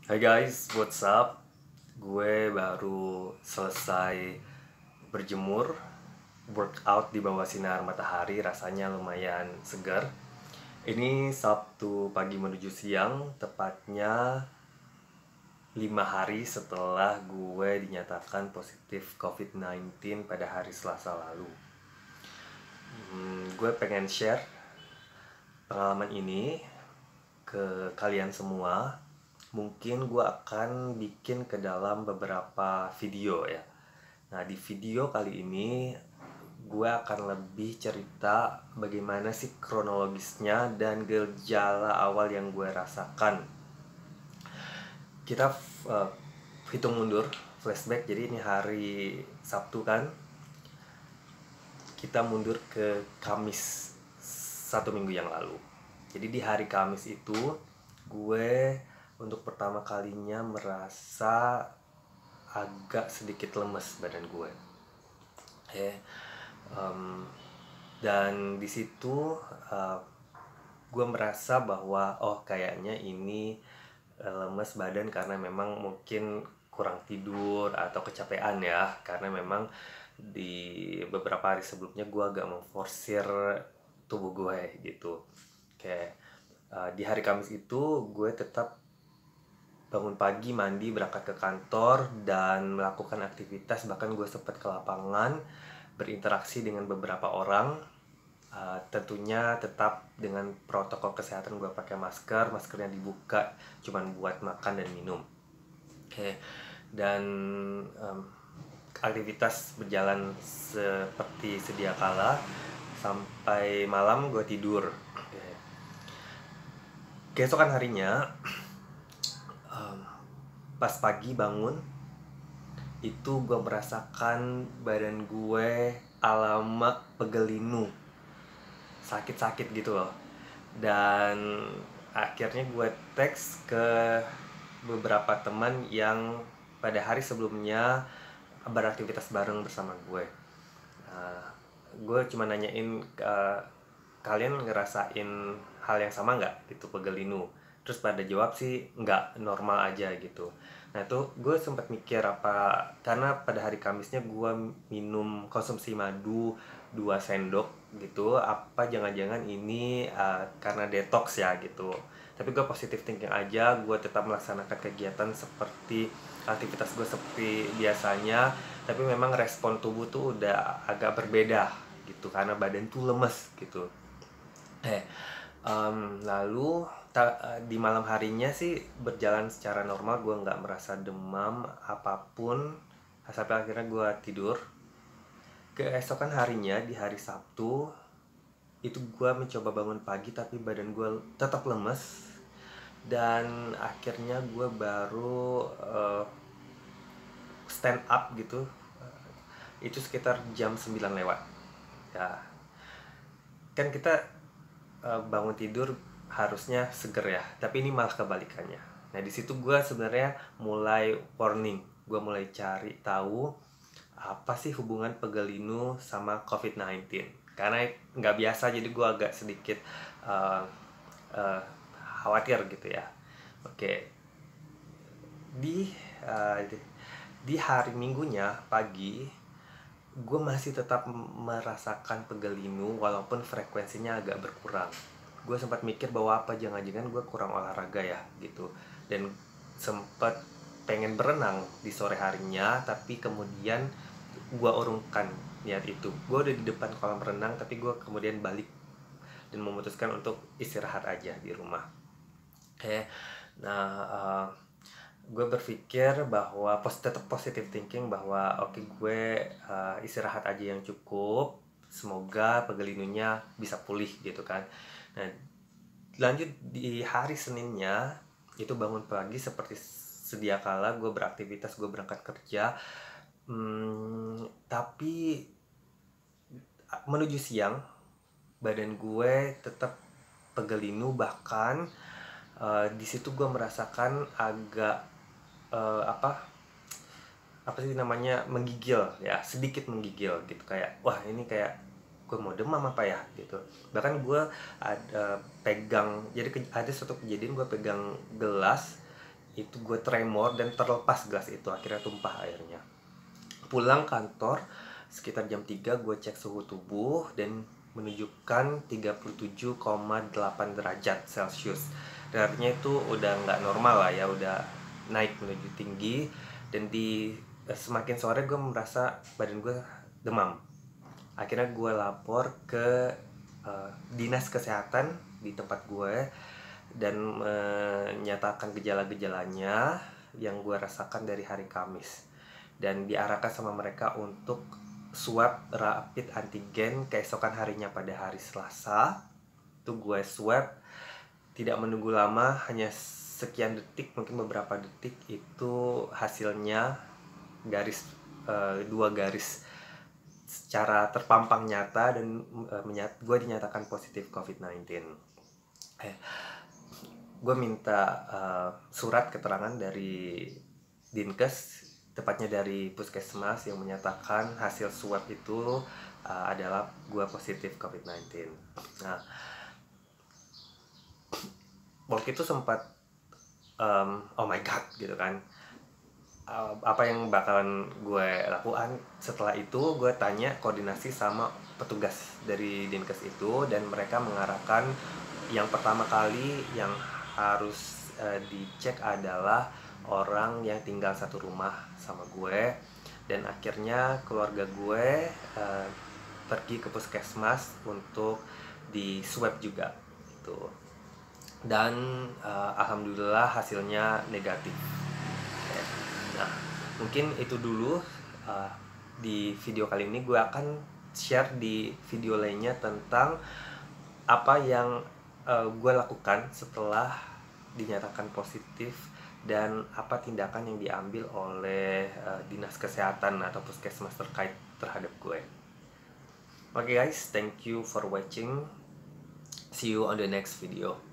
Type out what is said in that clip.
Hai guys, what's up? Gue baru selesai berjemur, workout di bawah sinar matahari, rasanya lumayan segar. Ini Sabtu pagi menuju siang, tepatnya 5 hari setelah gue dinyatakan positif COVID-19 pada hari Selasa lalu. Gue pengen share pengalaman ini ke kalian semua. Mungkin gue akan bikin ke dalam beberapa video ya. Nah, di video kali ini gue akan lebih cerita bagaimana sih kronologisnya dan gejala awal yang gue rasakan. Kita uh, hitung mundur, flashback. Jadi ini hari Sabtu kan. Kita mundur ke Kamis 1 minggu yang lalu. Jadi di hari Kamis itu gue untuk pertama kalinya merasa agak sedikit lemes badan gue. Dan di situ gue merasa bahwa kayaknya ini lemes badan karena memang mungkin kurang tidur atau kecapean ya, karena memang di beberapa hari sebelumnya gue agak memforsir tubuh gue gitu. Kayak di hari Kamis itu gue tetap bangun pagi, mandi, berangkat ke kantor, dan melakukan aktivitas. Bahkan gue sempat ke lapangan, berinteraksi dengan beberapa orang. Tentunya tetap dengan protokol kesehatan, gue pakai masker, maskernya dibuka cuman buat makan dan minum. Dan aktivitas berjalan seperti sedia kala sampai malam gue tidur. Keesokan harinya pas pagi bangun itu gue merasakan badan gue alamak pegelinu, sakit-sakit gitu loh. Dan akhirnya gue teks ke beberapa teman yang pada hari sebelumnya beraktivitas bareng bersama gue. Gue cuma nanyain, kalian ngerasain hal yang sama nggak gitu, pegelinu? Terus pada jawab sih nggak, normal aja gitu. Nah itu gue sempat mikir, apa karena pada hari Kamisnya gue minum konsumsi madu 2 sendok gitu, apa jangan-jangan ini karena detox ya gitu. Tapi gue positive thinking aja, gue tetap melaksanakan kegiatan seperti aktivitas gue seperti biasanya. Tapi memang respon tubuh tuh udah agak berbeda gitu karena badan tuh lemes gitu. Lalu di malam harinya sih berjalan secara normal, gue nggak merasa demam apapun sampai akhirnya gue tidur. Keesokan harinya di hari Sabtu itu gue mencoba bangun pagi tapi badan gue tetap lemes, dan akhirnya gue baru stand up gitu. Itu sekitar jam 9 lewat ya. Kan kita bangun tidur harusnya seger ya, tapi ini malah kebalikannya. Nah di situ gue sebenarnya mulai warning, gue mulai cari tahu apa sih hubungan pegelinu sama COVID-19, karena nggak biasa, jadi gue agak sedikit uh, uh, khawatir gitu ya. Oke, di uh, di hari Minggunya pagi gue masih tetap merasakan pegelinu walaupun frekuensinya agak berkurang. Gue sempat mikir bahwa apa jangan-jangan gue kurang olahraga ya gitu, dan sempat pengen berenang di sore harinya, tapi kemudian gue urungkan niat itu. Gue udah di depan kolam renang tapi gue kemudian balik dan memutuskan untuk istirahat aja di rumah. Nah gue berpikir bahwa tetap positive thinking bahwa gue istirahat aja yang cukup, semoga pegelinunya bisa pulih gitu kan. Nah lanjut di hari Seninnya itu bangun pagi seperti sedia kala, gue beraktivitas, gue berangkat kerja. Tapi menuju siang badan gue tetap pegelinu, bahkan di situ gue merasakan agak apa sih namanya, menggigil ya, sedikit menggigil gitu, kayak wah ini kayak gue mau demam apa ya gitu. Bahkan gue ada pegang, jadi ada suatu kejadian gue pegang gelas itu gue tremor dan terlepas gelas itu, akhirnya tumpah airnya. Pulang kantor sekitar jam 3 gue cek suhu tubuh dan menunjukkan 37,8 derajat Celcius. Dan artinya itu udah nggak normal lah ya, udah naik menuju tinggi. Dan semakin sore gue merasa badan gue demam. Akhirnya gue lapor ke dinas kesehatan di tempat gue dan menyatakan gejala-gejalanya yang gue rasakan dari hari Kamis, dan diarahkan sama mereka untuk swab rapid antigen keesokan harinya pada hari Selasa. Itu gue swab, tidak menunggu lama, hanya sekian detik, mungkin beberapa detik, itu hasilnya dua garis secara terpampang nyata, dan gue dinyatakan positif COVID-19. Gue minta surat keterangan dari Dinkes, tepatnya dari puskesmas, yang menyatakan hasil swab itu adalah gue positif COVID-19. Nah, waktu itu sempat oh my god gitu kan, apa yang bakalan gue lakukan. Setelah itu gue tanya, koordinasi sama petugas dari Dinkes itu, dan mereka mengarahkan yang pertama kali yang harus dicek adalah orang yang tinggal satu rumah sama gue. Dan akhirnya keluarga gue pergi ke puskesmas untuk di swab juga gitu. Dan alhamdulillah hasilnya negatif. Nah, mungkin itu dulu di video kali ini. Gue akan share di video lainnya tentang apa yang gue lakukan setelah dinyatakan positif, dan apa tindakan yang diambil oleh dinas kesehatan atau puskesmas terkait terhadap gue. Oke guys, thank you for watching. See you on the next video.